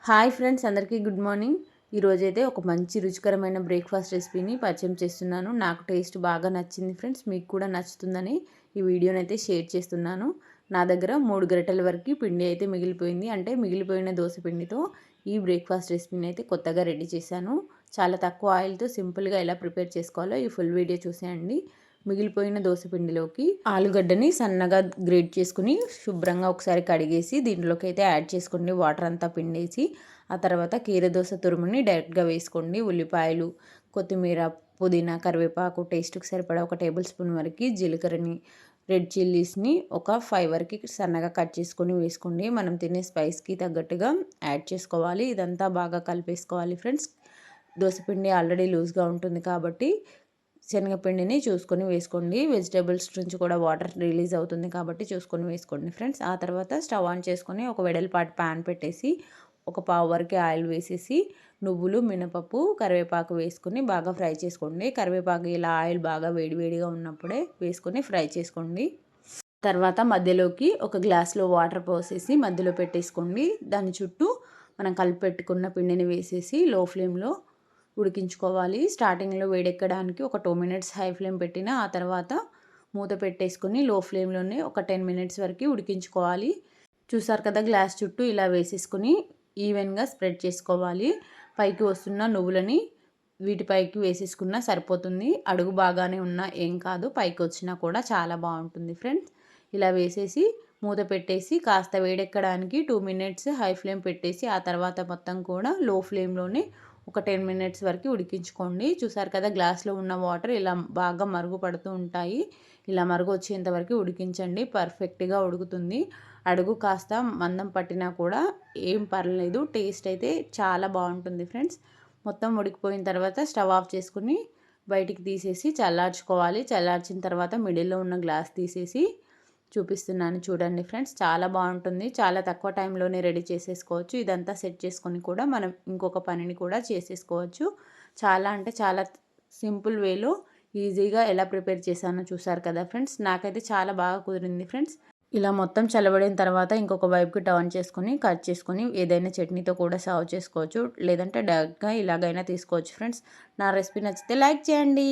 Hi friends, అందరికీ good morning. ఈరోజైతే ఒక మంచి రుచికరమైన బ్రేక్ఫాస్ట్ రెసిపీని పరిచయం చేస్తున్నాను. నాకు టేస్ట్ బాగా నచ్చింది ఫ్రెండ్స్, మీకు కూడా నచ్చుతుందని ఈ వీడియోని అయితే షేర్ చేస్తున్నాను. నా దగ్గర 3 గరిటెల వరకు పిండి అయితే మిగిలిపోయింది. అంటే మిగిలిపోయిన దోశ పిండితో ఈ బ్రేక్ఫాస్ట్ రెసిపీని అయితే కొత్తగా రెడీ చేశాను. చాలా తక్కువ ఆయిల్తో సింపుల్గా ఎలా ప్రిపేర్ చేసుకోవాలో ఈ ఫుల్ వీడియో చూసేయండి. మిగిలిపోయిన దోసపిండిలోకి ఆలుగడ్డని సన్నగా గ్రేట్ చేసుకుని శుభ్రంగా ఒకసారి కడిగేసి దీంట్లోకి అయితే యాడ్ చేసుకోండి. వాటర్ అంతా పిండేసి ఆ తర్వాత కీరదోస తురుముని డైరెక్ట్గా వేసుకోండి. ఉల్లిపాయలు, కొత్తిమీర, పుదీనా, కరివేపాకు, టేస్ట్కి సరిపడా ఒక టేబుల్ స్పూన్ వరకు జీలకర్రని, రెడ్ చిల్లీస్ని ఒక 5 వరకు సన్నగా కట్ చేసుకొని వేసుకోండి. మనం తినే స్పైస్కి తగ్గట్టుగా యాడ్ చేసుకోవాలి. ఇదంతా బాగా కలిపేసుకోవాలి ఫ్రెండ్స్. దోసపిండి ఆల్రెడీ లూజ్గా ఉంటుంది కాబట్టి శనగపిండిని చూసుకొని వేసుకోండి. వెజిటేబుల్స్ నుంచి కూడా వాటర్ రిలీజ్ అవుతుంది కాబట్టి చూసుకొని వేసుకోండి ఫ్రెండ్స్. ఆ తర్వాత స్టవ్ ఆన్ చేసుకొని ఒక వెడల్పాటి ప్యాన్ పెట్టేసి ఒక పావు వరకు ఆయిల్ వేసేసి నువ్వులు, మినపప్పు, కరివేపాకు వేసుకొని బాగా ఫ్రై చేసుకోండి. కరివేపాకు ఇలా ఆయిల్ బాగా వేడివేడిగా ఉన్నప్పుడే వేసుకొని ఫ్రై చేసుకోండి. తర్వాత మధ్యలోకి ఒక గ్లాస్లో వాటర్ పోసేసి మధ్యలో పెట్టేసుకోండి. దాని చుట్టూ మనం కలిపి పెట్టుకున్న పిండిని వేసేసి లో ఫ్లేమ్లో ఉడికించుకోవాలి. స్టార్టింగ్లో వేడెక్కడానికి ఒక 2 మినిట్స్ హై ఫ్లేమ్ పెట్టిన ఆ తర్వాత మూత పెట్టేసుకొని లో ఫ్లేమ్లోనే ఒక 10 మినిట్స్ వరకు ఉడికించుకోవాలి. చూసారు కదా, గ్లాస్ చుట్టూ ఇలా వేసేసుకొని ఈవెన్గా స్ప్రెడ్ చేసుకోవాలి. పైకి వస్తున్న నువ్వులని వీటిపైకి వేసేసుకున్నా సరిపోతుంది. అడుగు బాగానే ఉన్నా ఏం కాదు, పైకి వచ్చినా కూడా చాలా బాగుంటుంది ఫ్రెండ్స్. ఇలా వేసేసి మూత పెట్టేసి కాస్త వేడెక్కడానికి 2 మినిట్స్ హై ఫ్లేమ్ పెట్టేసి ఆ తర్వాత మొత్తం కూడా లో ఫ్లేమ్లోనే ఒక 10 మినిట్స్ వరకు ఉడికించుకోండి. చూసారు కదా, గ్లాస్లో ఉన్న వాటర్ ఇలా బాగా మరుగు పడుతూ ఉంటాయి. ఇలా మరుగు వచ్చేంత వరకు ఉడికించండి. పర్ఫెక్ట్గా ఉడుకుతుంది. అడుగు కాస్త మందం పట్టినా కూడా ఏం పర్లేదు, టేస్ట్ అయితే చాలా బాగుంటుంది ఫ్రెండ్స్. మొత్తం ఉడికిపోయిన తర్వాత స్టవ్ ఆఫ్ చేసుకుని బయటికి తీసేసి చల్లార్చుకోవాలి. చల్లార్చిన తర్వాత మిడిల్లో ఉన్న గ్లాస్ తీసేసి చూపిస్తున్నాను చూడండి ఫ్రెండ్స్. చాలా బాగుంటుంది. చాలా తక్కువ టైంలోనే రెడీ చేసేసుకోవచ్చు. ఇదంతా సెట్ చేసుకొని కూడా మనం ఇంకొక పనిని కూడా చేసేసుకోవచ్చు. చాలా అంటే చాలా సింపుల్ వేలో ఈజీగా ఎలా ప్రిపేర్ చేశానో చూసారు కదా ఫ్రెండ్స్. నాకైతే చాలా బాగా కుదిరింది ఫ్రెండ్స్. ఇలా మొత్తం చల్లబడిన తర్వాత ఇంకొక వైపుకి టర్న్ చేసుకొని కట్ చేసుకొని ఏదైనా చట్నీతో కూడా సర్వ్ చేసుకోవచ్చు. లేదంటే డైరెక్ట్గా ఇలాగైనా తీసుకోవచ్చు ఫ్రెండ్స్. నా రెసిపీ నచ్చితే లైక్ చేయండి.